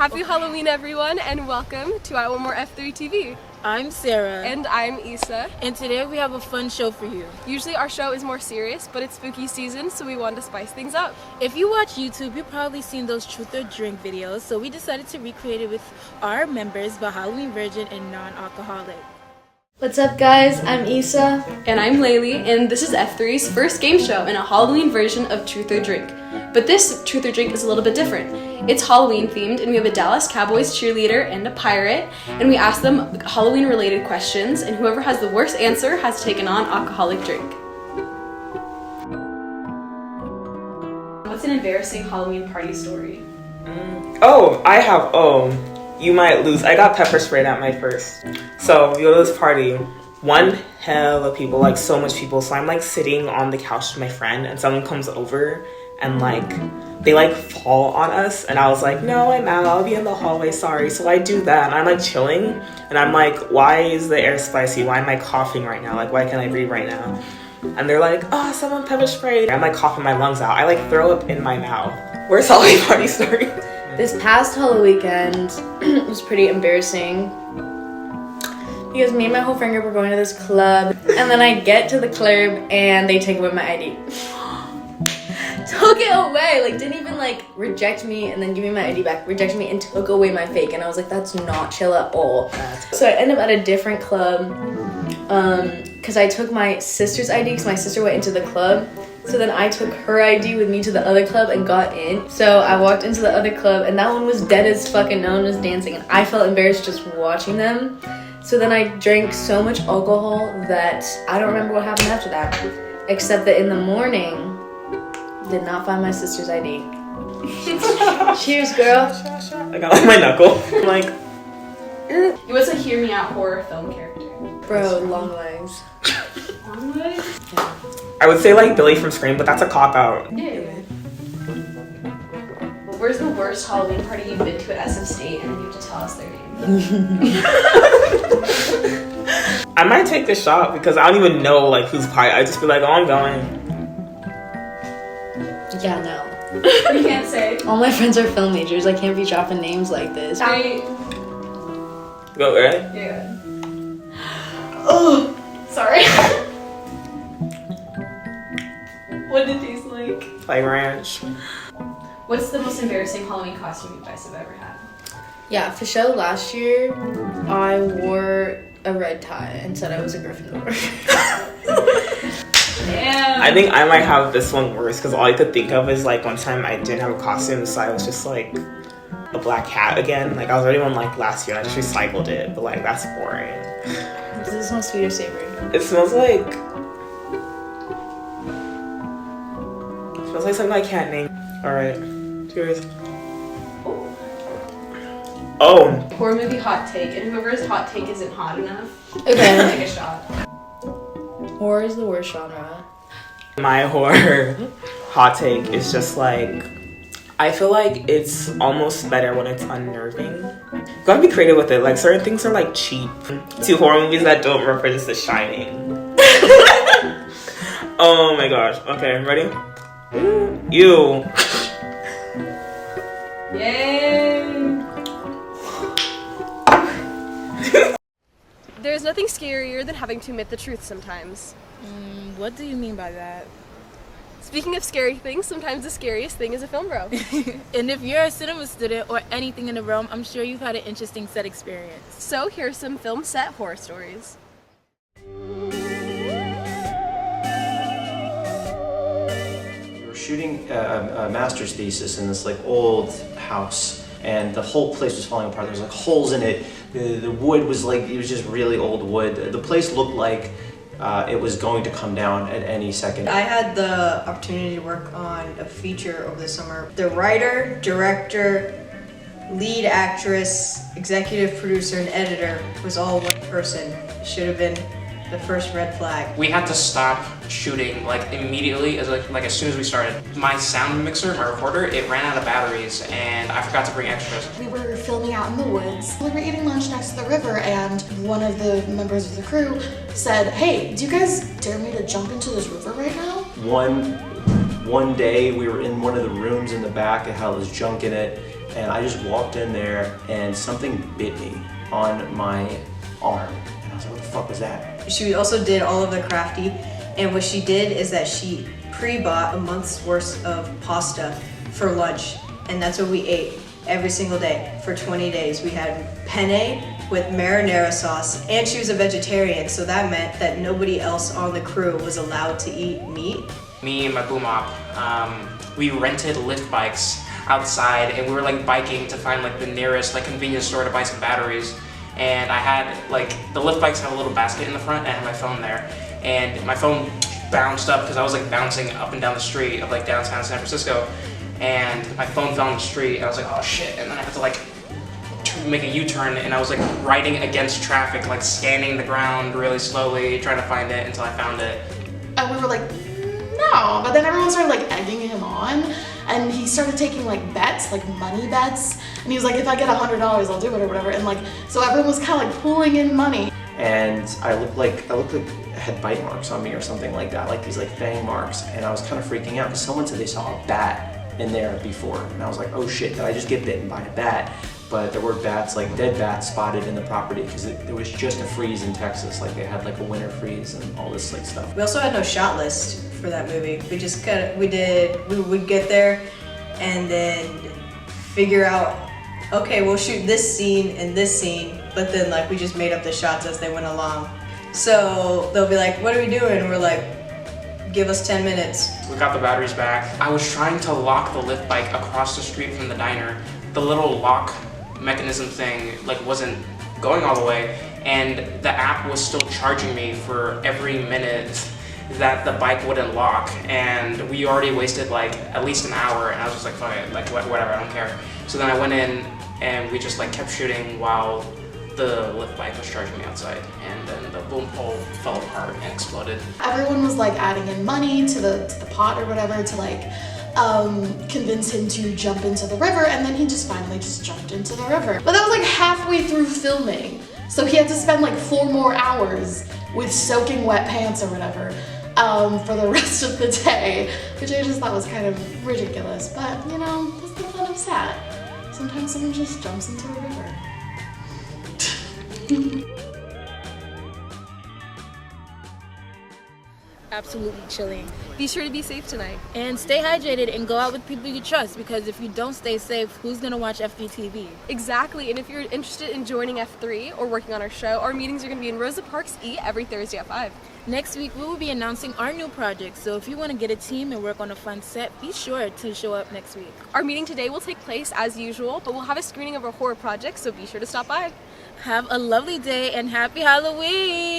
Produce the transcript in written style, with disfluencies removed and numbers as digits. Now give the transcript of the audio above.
Happy Halloween, everyone, and welcome to One More F3TV. I'm Sarah. And I'm Issa. And today we have a fun show for you. Usually our show is more serious, but it's spooky season, so we wanted to spice things up. If you watch YouTube, you've probably seen those truth or drink videos, so we decided to recreate it with our members, but Halloween virgin and non-alcoholic. What's up, guys? I'm Issa. And I'm Laylee, and this is F3's first game show and a Halloween version of Truth or Drink. But this Truth or Drink is a little bit different. It's Halloween themed, and we have a Dallas Cowboys cheerleader and a pirate, and we ask them Halloween related questions, and whoever has the worst answer has to take a non-alcoholic drink. What's an embarrassing Halloween party story? You might lose. I got pepper sprayed at my first. So we go to this party. One hell of people, like so much people. So I'm like sitting on the couch with my friend, and someone comes over and they fall on us. And I was like, no, I'm out. I'll be in the hallway. Sorry. So I do that, and I'm like chilling, and I'm like, why is the air spicy? Why am I coughing right now? Like, why can't I breathe right now? And they're like, oh, someone pepper sprayed. I'm like coughing my lungs out. I like throw up in my mouth. Where's Halloween party story? This past Halloween weekend was pretty embarrassing because me and my whole friend group were going to this club, and then I get to the club and they take away my ID. Took it away, didn't even reject me and then give me my ID back, rejected me and took away my fake, and I was like, that's not chill at all. So I ended up at a different club because I took my sister's ID because my sister went into the club. So then I took her ID with me to the other club and got in. So I walked into the other club, and that one was dead as fucking, no one was dancing, and I felt embarrassed just watching them. So then I drank so much alcohol that I don't remember what happened after that, except that in the morning, did not find my sister's ID. Cheers, girl. I got my knuckle. I'm like, It was a hear me out horror film character. Bro, long legs. Long legs? Yeah. I would say Billy from Scream, but that's a cop-out. Yeah. Where's the worst Halloween party you've been to at SF State, and then you have to tell us their name? I might take the shot because I don't even know whose party. I just be like, oh, I'm going. Yeah, no. You can't say. All my friends are film majors. I can't be dropping names like this. Right. Go, ready? Yeah. Oh, sorry. What did it taste like? Like ranch. What's the most embarrassing Halloween costume you guys have ever had? Yeah, for show last year, I wore a red tie and said I was a Gryffindor. Damn. I think I might have this one worse because all I could think of is one time I didn't have a costume, so I was just a black cat again. I was already one last year and I just recycled it, but that's boring. Does this smell sweet or savory? It smells like something I can't name. Alright, cheers. Oh. Horror movie hot take, and whoever's hot take isn't hot enough, Okay. take a shot. Horror is the worst genre. My horror hot take is just I feel like it's almost better when it's unnerving. You gotta be creative with it. Certain things are cheap. Two horror movies that don't reference The Shining. Oh my gosh. Okay, ready? You. Yay! There's nothing scarier than having to admit the truth sometimes. What do you mean by that? Speaking of scary things, sometimes the scariest thing is a film bro. And if you're a cinema student or anything in the realm, I'm sure you've had an interesting set experience. So here are some film set horror stories. We were shooting a master's thesis in this old house, and the whole place was falling apart. There was holes in it. The wood was it was just really old wood. The place looked like it was going to come down at any second. I had the opportunity to work on a feature over the summer. The writer, director, lead actress, executive producer, and editor was all one person. It should have been the first red flag. We had to stop shooting immediately as soon as we started. My sound mixer, my recorder, it ran out of batteries and I forgot to bring extras. We were filming out in the woods. We were eating lunch next to the river, and one of the members of the crew said, hey, do you guys dare me to jump into this river right now? One one day we were in one of the rooms in the back, it had all this junk in it, and I just walked in there and something bit me on my arm. And I was like, what the fuck was that? She also did all of the crafty, and what she did is that she pre-bought a month's worth of pasta for lunch, and that's what we ate every single day for 20 days. We had penne with marinara sauce, and she was a vegetarian, so that meant that nobody else on the crew was allowed to eat meat. Me and my boom op, we rented lift bikes outside, and we were like biking to find like the nearest like convenience store to buy some batteries. And I had like, the lift bikes have a little basket in the front, and I had my phone there, and my phone bounced up because I was like bouncing up and down the street of like downtown San Francisco, and my phone fell in the street, and I was like, oh shit, and then I had to like make a U-turn, and I was like riding against traffic, like scanning the ground really slowly, trying to find it until I found it. And we were like, no, but then everyone started like egging him on, and he started taking like bets, like money bets, and he was like, if I get $100, I'll do it or whatever, and like, so everyone was kind of like pulling in money. And I looked like I had bite marks on me or something like that, like these like fang marks, and I was kind of freaking out because someone said they saw a bat in there before, and I was like, oh shit, did I just get bitten by a bat? But there were bats, like dead bats, spotted in the property because it was just a freeze in Texas. Like they had like a winter freeze and all this like stuff. We also had no shot list for that movie. We just we would get there and then figure out, okay, we'll shoot this scene and this scene, but then like we just made up the shots as they went along. So they'll be like, what are we doing? And we're like, give us 10 minutes. We got the batteries back. I was trying to lock the lift bike across the street from the diner. The little lock mechanism thing like wasn't going all the way, and the app was still charging me for every minute that the bike wouldn't lock, and we already wasted like at least an hour, and I was just like, fuck it, like whatever, I don't care. So then I went in and we just like kept shooting while the lift bike was charging me outside, and then the boom pole fell apart and exploded. Everyone was like adding in money to the pot or whatever to like convince him to jump into the river, and then he just finally just jumped into the river. But that was like halfway through filming, so he had to spend like 4 more hours with soaking wet pants or whatever for the rest of the day, which I just thought was kind of ridiculous. But you know, that's the fun of SAT. Sometimes someone just jumps into a river. Absolutely chilling. Be sure to be safe tonight. And stay hydrated and go out with people you trust, because if you don't stay safe, who's gonna watch F3TV? Exactly, and if you're interested in joining F3 or working on our show, our meetings are going to be in Rosa Parks E every Thursday at 5. Next week, we will be announcing our new project, so if you want to get a team and work on a fun set, be sure to show up next week. Our meeting today will take place as usual, but we'll have a screening of our horror project, so be sure to stop by. Have a lovely day and happy Halloween!